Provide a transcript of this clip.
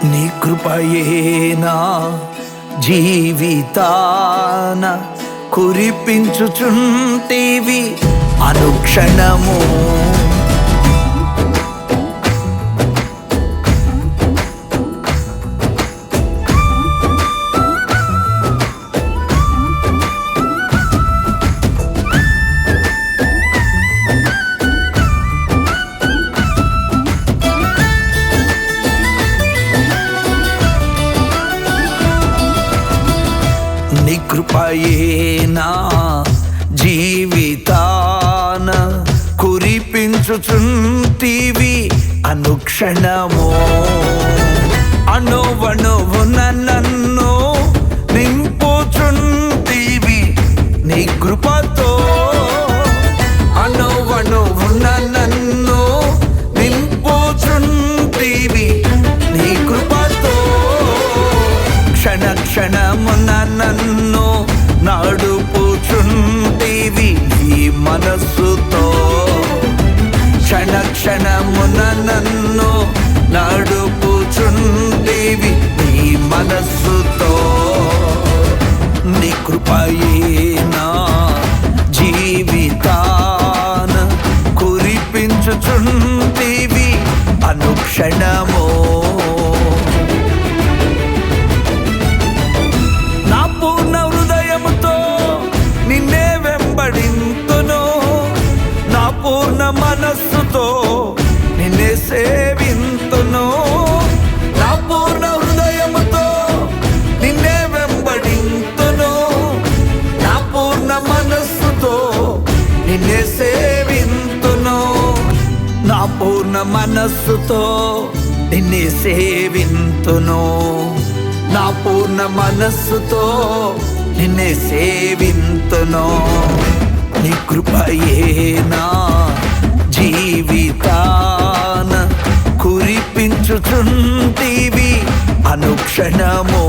నీ కృపయేనా జీవితాన కురిపించుచుంటివి అనుక్షణము. నీ కృపయేనా జీవితాన కురిపించుచుంటివి అనుక్షణము. అణువణువున నన్ను నింపుచుంటివి నీ కృపతో. అణువణువున నన్ను నింపుచుంటివి నీ కృపతో. క్షణ క్షణమున నన్ను నడుపుచుంటివి నీ మనస్సుతో. క్షణ క్షణమున నన్ను నడుపుచుంటివి నీ మనస్సుతో. నీ కృపయేనా జీవితాన కురిపించుచుంటివి అనుక్షణము. పూర్ణ మనస్సుతో నిన్నే సేవింతును. నా పూర్ణ హృదయముతో నిన్నే వెంబడింతును. నా పూర్ణ మనస్సుతో నిన్నే సేవింతును. నా పూర్ణ మనస్సుతో నిన్నే సేవింతును. నా పూర్ణ మనస్సుతో నిన్నే సేవింతును. నీ కృపయేనా జీవితాన కురిపించుచుంటివి అనుక్షణము.